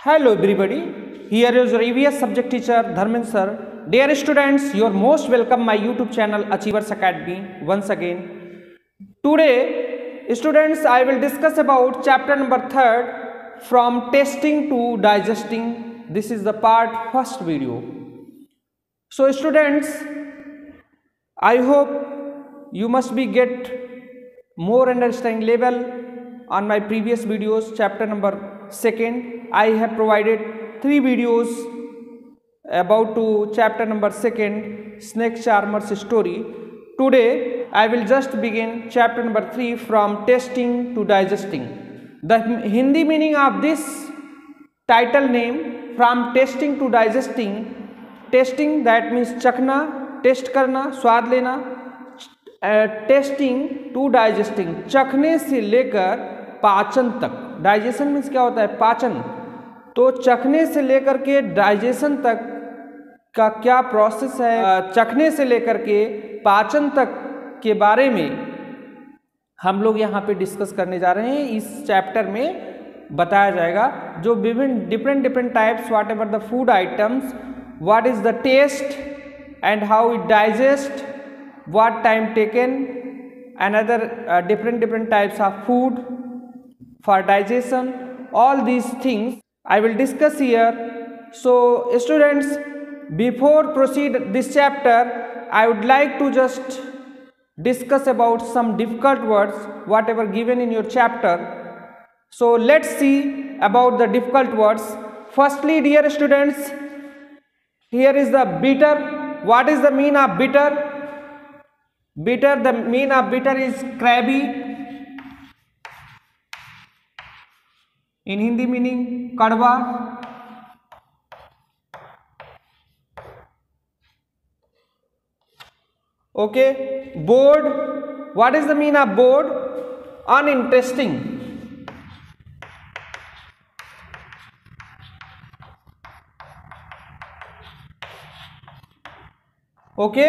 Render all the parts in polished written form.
Hello everybody, here is your EVS subject teacher Dharmen sir. Dear students, you are most welcome my YouTube channel Achievers Academy once again. Today students, I will discuss about chapter number 3rd from testing to digesting. This is the part first video. So students, I hope you must be get more understanding level on my previous videos. Chapter number 2nd, I have provided 3 videos about to chapter number 2nd, snake charmer's story. Today I will just begin chapter number 3 from testing to digesting. The Hindi meaning of this title name, from testing to digesting. Testing that means चखना, test करना, स्वाद लेना. Testing to digesting, चखने से लेकर पाचन तक. Digestion means क्या होता है? पाचन. तो चखने से लेकर के डाइजेशन तक का क्या प्रोसेस है, चखने से लेकर के पाचन तक के बारे में हम लोग यहाँ पे डिस्कस करने जा रहे हैं. इस चैप्टर में बताया जाएगा जो विभिन्न different types, what ever the food items, what is the taste and how it digest, what time taken, another different types of food for digestion. All these things I will discuss here. So students, before proceed this chapter, I would like to just discuss about some difficult words whatever given in your chapter. So let's see about the difficult words. Firstly, dear students, here is the bitter. What is the mean of bitter? Bitter, the mean of bitter is crabby. In Hindi meaning kadwa. Okay. Bored. What is the mean of bored? Uninteresting. Okay.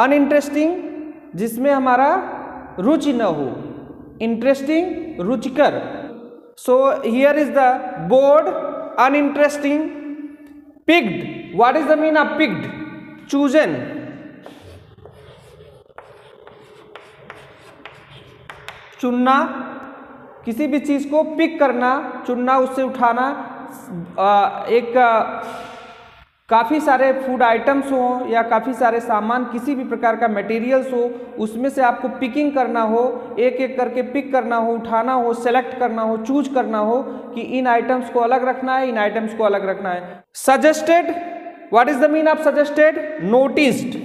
Uninteresting, जिसमें हमारा रुचि न हो. Interesting, रुचिकर. So here is the board, uninteresting. पिग्ड. What is the mean of पिग्ड? Chosen. चुनना, किसी भी चीज को पिक करना, चुनना, उससे उठाना. एक काफ़ी सारे फूड आइटम्स हो या काफ़ी सारे सामान, किसी भी प्रकार का मटेरियल्स हो, उसमें से आपको पिकिंग करना हो, एक एक करके पिक करना हो, उठाना हो, सेलेक्ट करना हो, चूज करना हो कि इन आइटम्स को अलग रखना है, इन आइटम्स को अलग रखना है. Suggested. What is the mean of suggested? Noticed.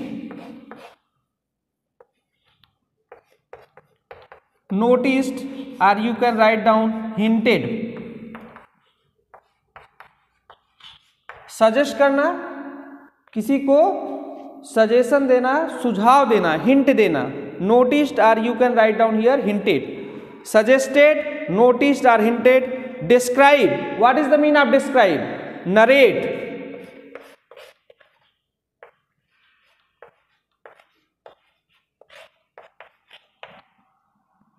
Noticed, और you can write down hinted. Suggest करना, किसी को सजेशन देना, सुझाव देना, हिंट देना. नोटिस्ड, और you can write down here hinted. Suggested, noticed और hinted. Describe. What is the mean of describe? Narrate.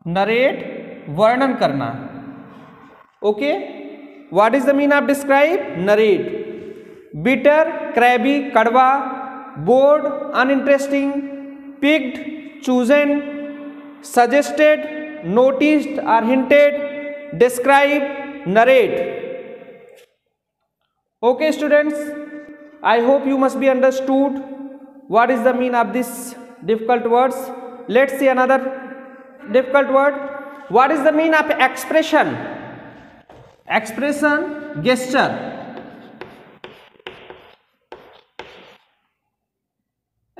Narrate, वर्णन करना. Okay. What is the mean of describe? Narrate. Bitter, crabby, कड़वा. Bored, uninteresting. Picked, chosen. Suggested, noticed और hinted. Describe, narrate. Okay students, I hope you must be understood what is the mean of this difficult words. Let's see another difficult word. What is the mean of expression? Expression, gesture.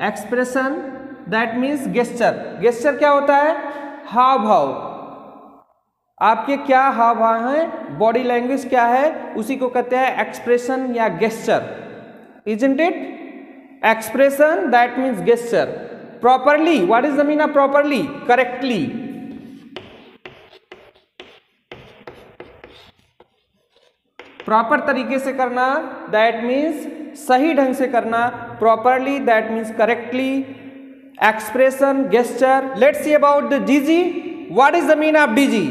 Expression, that means gesture. Gesture क्या होता है? हाव भाव. आपके क्या हाव भाव हैं, body language क्या है, उसी को कहते हैं एक्सप्रेशन या gesture. Isn't it? Expression, that means gesture. Properly. What is the mean of properly? Correctly. Proper तरीके से करना, दैट मीन्स सही ढंग से करना. Properly, that means correctly. Expression, gesture. Let's see about the dizzy. What is the mean of dizzy?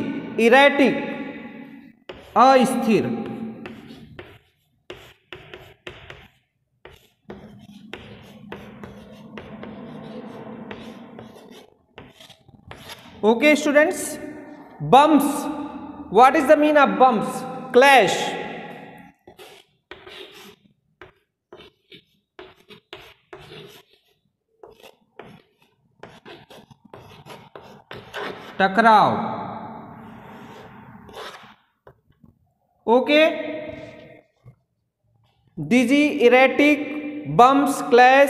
Erratic. अस्थिर। Okay students, bumps, what is the mean of bumps? Clash, टकराव। Okay, dizzy, erratic, bumps, clash,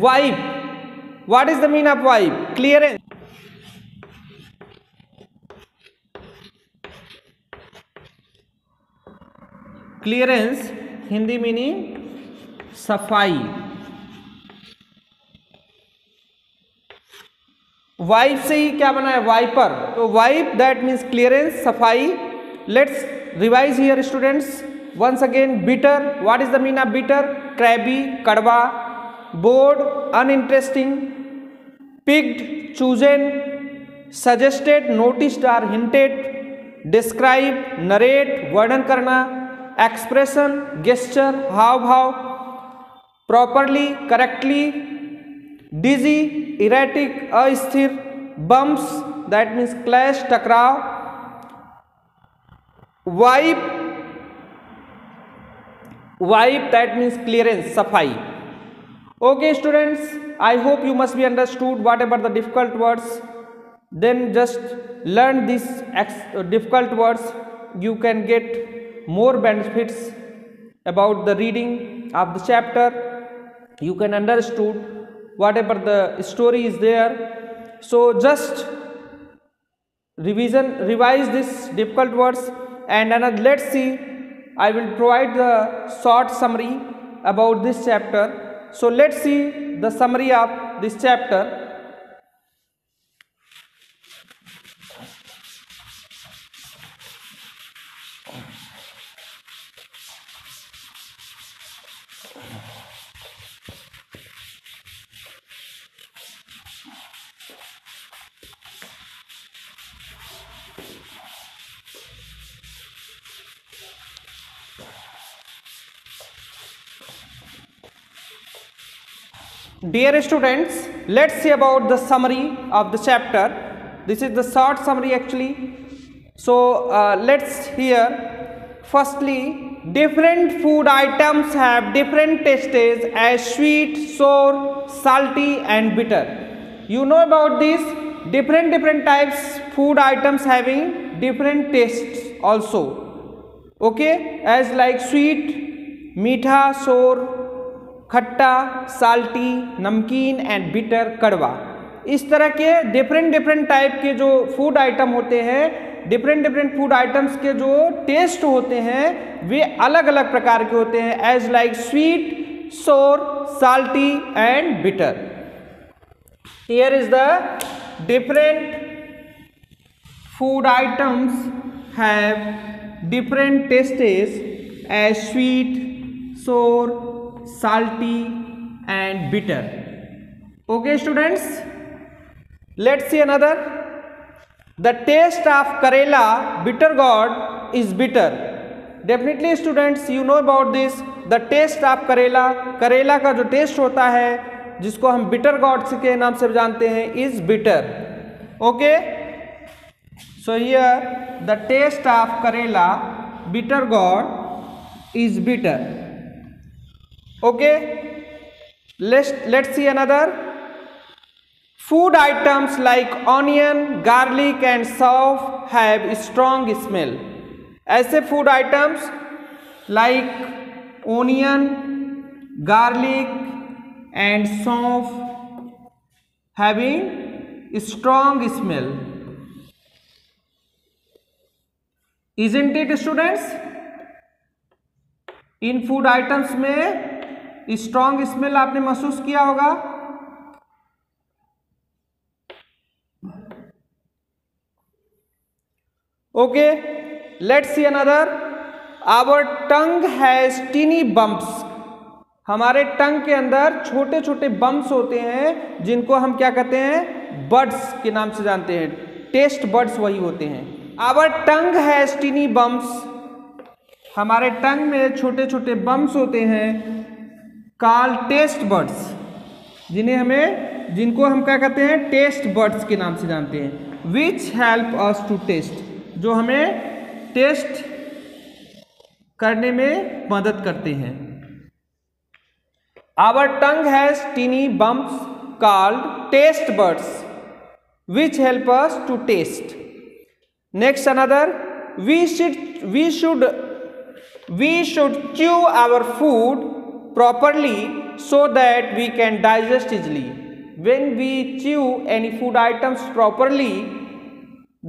wipe, what is the mean of wipe? Clearance, clearance Hindi meaning सफाई। Wipe से ही क्या बना है? Wiper. तो wipe that means clearance, सफाई। Let's revise here students once again. Bitter, what is the mean of bitter? Crabby, कड़वा। Bored, uninteresting. Picked, chosen. Suggested, noticed और हिंटेड। डिस्क्राइब, नरेट, वर्णन करना। एक्सप्रेशन, गेस्चर, हाव भाव। Properly, correctly. डिजी, इरेटिक, अस्थिर। Bumps that means clash, टकराव। Wipe, wipe that means clearance, सफाई। Okay students, I hope you must be understood whatever the difficult words. Then just learn these difficult words. You can get more benefits about the reading of the chapter. You can understood whatever the story is there. So just revise these difficult words, and another, let's see, I will provide the short summary about this chapter. So let's see the summary of this chapter. Dear students, let's see about the summary of the chapter. This is the short summary actually. So let's hear. Firstly, different food items have different tastes as sweet, sour, salty and bitter. You know about this, different types food items having different tastes also. Okay, as like sweet, मीठा, sour, खट्टा, salty, नमकीन and bitter, कड़वा। इस तरह के different type के जो food item होते हैं, डिफरेंट फूड आइटम्स के जो टेस्ट होते हैं वे अलग अलग प्रकार के होते हैं। As like sweet, sour, salty and bitter. Here is the different food items have different tastes as sweet, sour, salty and bitter. Okay students, let's see another. The taste of Karela bitter gourd is bitter. Definitely students, you know about this. The taste of Karela, करेला का जो test होता है जिसको हम bitter gourd के नाम से जानते हैं, is bitter. Okay, so here the taste of Karela bitter gourd is bitter. Okay, let's see another. Food items like onion, garlic and sauf have strong smell. ऐसे food items like onion, garlic and sauf having strong smell. Isn't it students? इन food items में strong smell आपने महसूस किया होगा। Okay, let's see another. Our tongue has tiny bumps. हमारे tongue के अंदर छोटे छोटे बम्प्स होते हैं जिनको हम क्या कहते हैं, बड्स के नाम से जानते हैं. टेस्ट बड्स वही होते हैं. Our tongue has tiny bumps. हमारे टंग में छोटे छोटे बम्स होते हैं कॉल्ड टेस्ट बड्स, जिनको हम क्या कहते हैं, टेस्ट बड्स के नाम से जानते हैं। Which help us to taste, जो हमें टेस्ट करने में मदद करते हैं। Our tongue has tiny bumps called taste buds which help us to taste. Next another, we should chew our food properly so that we can digest easily. When we chew any food items properly,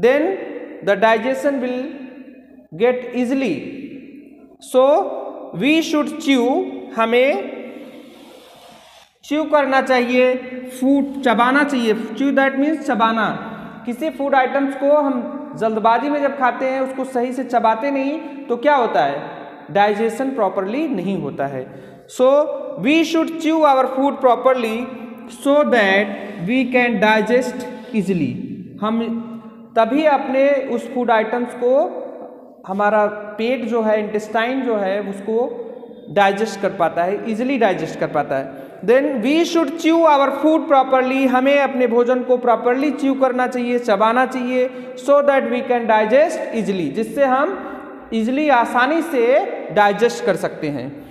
then the digestion will get easily. So we should chew, हमें chew करना चाहिए, food चबाना चाहिए। Chew that means चबाना। किसी food items को हम जल्दबाजी में जब खाते हैं, उसको सही से चबाते नहीं, तो क्या होता है, डाइजेशन प्रॉपरली नहीं होता है। So we should chew our food properly so that we can digest easily. हम तभी अपने उस फूड आइटम्स को, हमारा पेट जो है, इंटेस्टाइन जो है, उसको डाइजेस्ट कर पाता है, इजिली डाइजेस्ट कर पाता है। Then we should chew our food properly, हमें अपने भोजन को प्रॉपरली च्यू करना चाहिए, चबाना चाहिए, so that we can digest easily, जिससे हम इजिली, आसानी से डाइजेस्ट कर सकते हैं।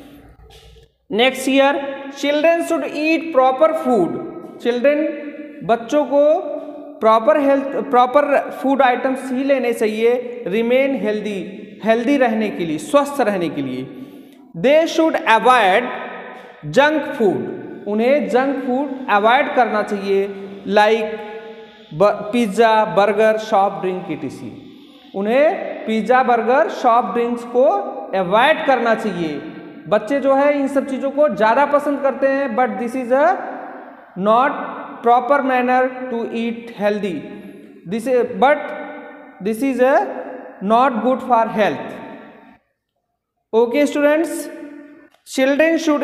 Next year, children should eat proper food. Children, बच्चों को प्रॉपर फूड आइटम्स ही लेने चाहिए, रिमेन हेल्दी रहने के लिए, स्वस्थ रहने के लिए। They should avoid junk food, उन्हें जंक फूड अवॉइड करना चाहिए, like pizza, burger, soft drink etc। उन्हें पिज्ज़ा, बर्गर, सॉफ्ट ड्रिंक्स को अवॉइड करना चाहिए। बच्चे जो है इन सब चीज़ों को ज़्यादा पसंद करते हैं, but this is a not proper manner to eat healthy, but this is a not good for health. Okay students, children should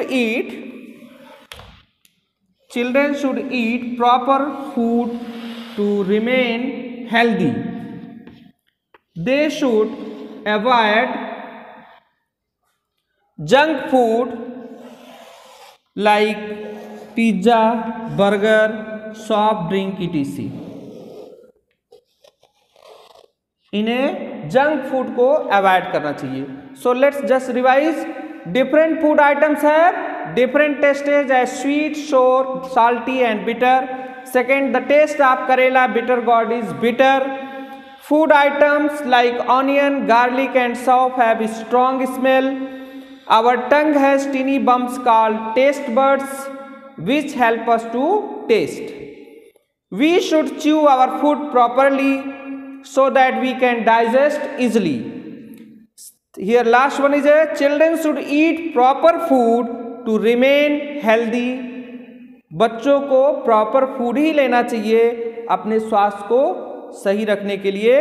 eat proper food to remain healthy. They should avoid junk food like pizza, burger, soft drink etc। इन्हें junk food को avoid करना चाहिए। So let's just revise. Different food items have different tastes as sweet, sour, salty and bitter. Second, the taste of Karela bitter gourd is bitter. Food items like onion, garlic and sauce have a strong smell. Our tongue has teeny bumps called taste buds which help us to taste. We should chew our food properly so that we can digest easily. Here last one is a children should eat proper food to remain healthy. बच्चों को proper food ही लेना चाहिए अपने स्वास्थ्य को सही रखने के लिए।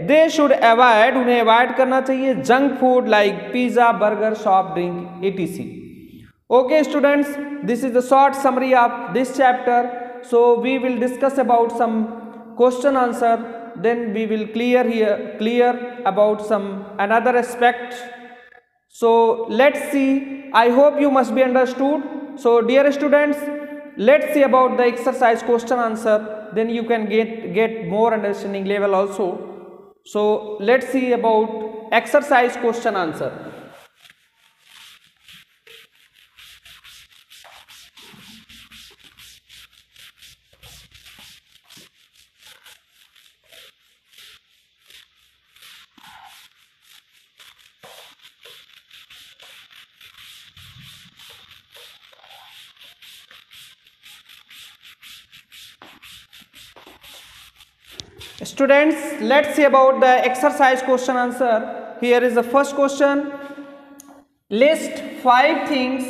They should avoid, उन्हें अवॉइड करना चाहिए junk food like pizza, burger, soft drink etc। Okay students, this is the short summary of this chapter. So we will discuss about some question answer, then we will clear about some another aspect. So let's see, I hope you must be understood. So dear students, let's see about the exercise question answer, then you can get more understanding level also. So let's see about exercise question answer. Students, let's see about the exercise question answer. Here is the first question. List 5 things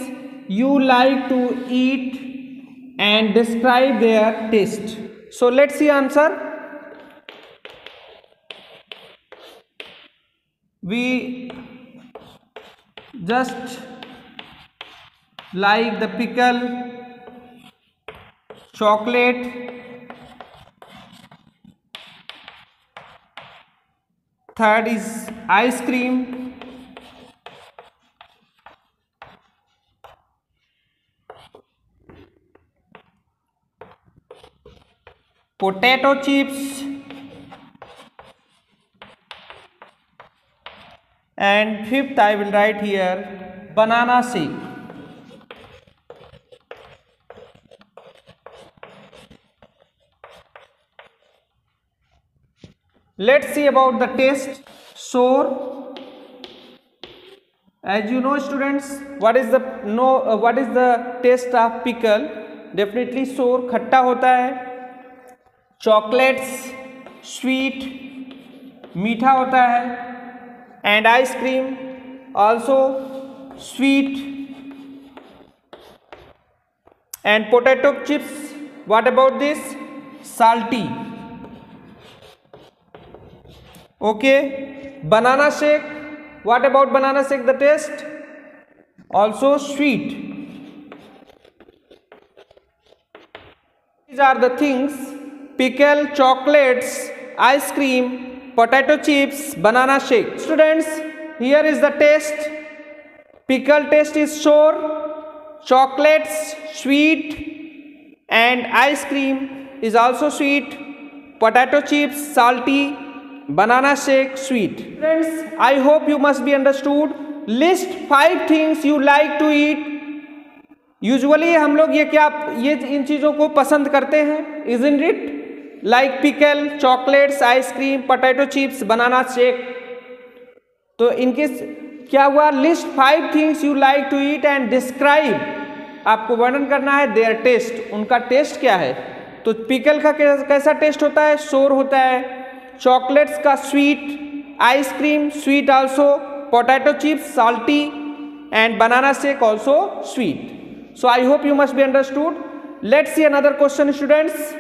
you like to eat and describe their taste. So let's see answer. We just like the pickle, chocolate, third is ice cream, potato chips, and fifth I will write here banana shake. Let's see about the taste. Sour. As you know, students, what is the taste of pickle? Definitely sour, खट्टा होता है. Chocolates, sweet, मीठा होता है. And ice cream also sweet. And potato chips, what about this? Salty. Okay. Banana shake, what about banana shake? The taste also sweet. These are the things: pickle, chocolates, ice cream, potato chips, banana shake. Students, here is the taste. Pickle taste is sour, chocolates sweet, and ice cream is also sweet. Potato chips salty, banana shake sweet. Friends, I hope you must be understood. List 5 things you like to eat. Usually हम लोग ये इन चीज़ों को पसंद करते हैं, isn't it? Like pickle, chocolates, ice cream, potato chips, banana shake. तो इनके क्या हुआ? List 5 things you like to eat and describe. आपको वर्णन करना है देयर टेस्ट, उनका टेस्ट क्या है. तो पिकल का कैसा टेस्ट होता है? सोर होता है. चॉकलेट्स का sweet, ice cream sweet also, potato chips salty, and banana shake also sweet. So I hope you must be understood. Let's see another question students.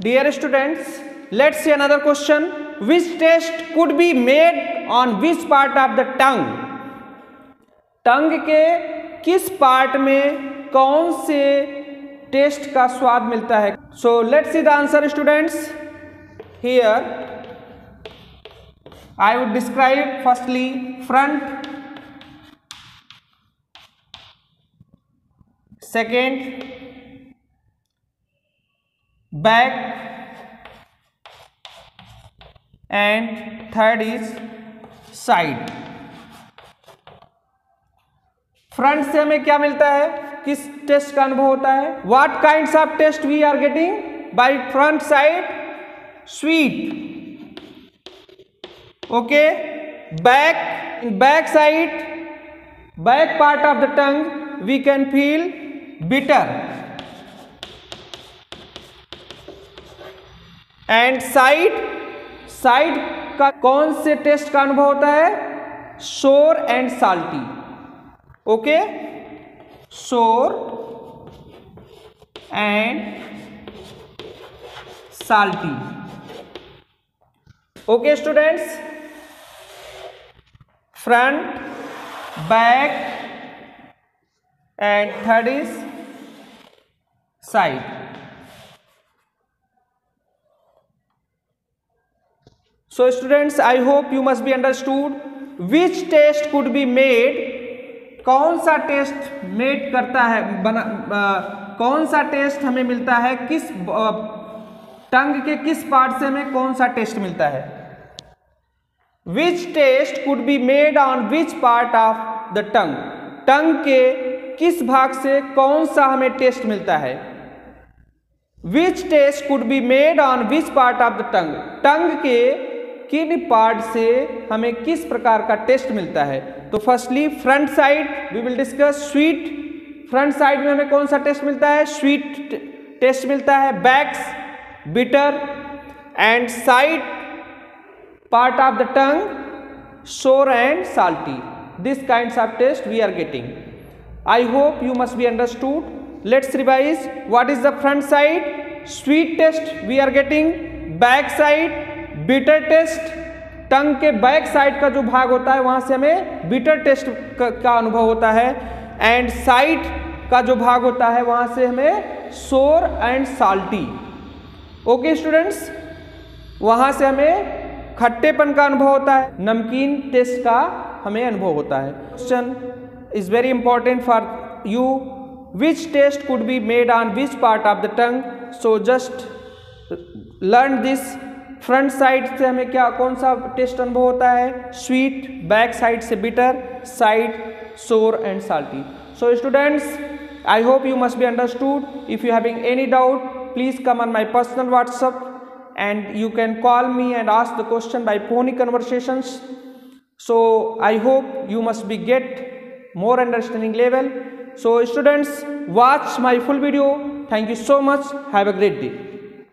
Dear students, let's see another question. Which test could be made on which part of the tongue? टंग के किस part में कौन से test का स्वाद मिलता है? So let's see the answer students. Here I would describe firstly front, second back, and third is side. Front से हमें क्या मिलता है? किस टेस्ट का अनुभव होता है? What kinds of taste we are getting by front side? Sweet. Okay. Back side, back part of the tongue we can feel bitter. And side का कौन से टेस्ट का अनुभव होता है? सोर एंड साल्टी. ओके, सोर and salty. Okay students, front, back, and third is side. So students, I hope you must be understood. Which test could be made? कौन सा टेस्ट मेड करता है, कौन सा टेस्ट हमें मिलता है, किस टंग के किस पार्ट से हमें कौन सा टेस्ट मिलता है? Which taste could be made on which part of the tongue? टंग के किस भाग से कौन सा हमें टेस्ट मिलता है? Which taste could be made on which part of the tongue? टंग के किन पार्ट से हमें किस प्रकार का टेस्ट मिलता है? तो firstly front side we will discuss. Sweet, front side में हमें कौन सा टेस्ट मिलता है? स्वीट टेस्ट मिलता है. Backs bitter, and side part of the tongue sour and salty. This kinds of taste we are getting. I hope you must be understood. Let's revise. What is the front side? Sweet taste we are getting. Back side bitter taste, tongue के back side का जो भाग होता है वहां से हमें bitter taste का अनुभव होता है. एंड साइड का जो भाग होता है वहां से हमें सोर एंड साल्टी. ओके स्टूडेंट्स, वहाँ से हमें खट्टेपन का अनुभव होता है, नमकीन टेस्ट का हमें अनुभव होता है। Question is very important for you, which taste could be made on which part of the tongue, so just learn this. Front side से हमें क्या कौन सा टेस्ट अनुभव होता है, स्वीट, बैक साइड से bitter, side sour and salty. So students, I hope you must be understood. If you having any doubt, please come on my personal WhatsApp and you can call me and ask the question by phonic conversations. So I hope you must be get more understanding level. So students, watch my full video. Thank you so much. Have a great day.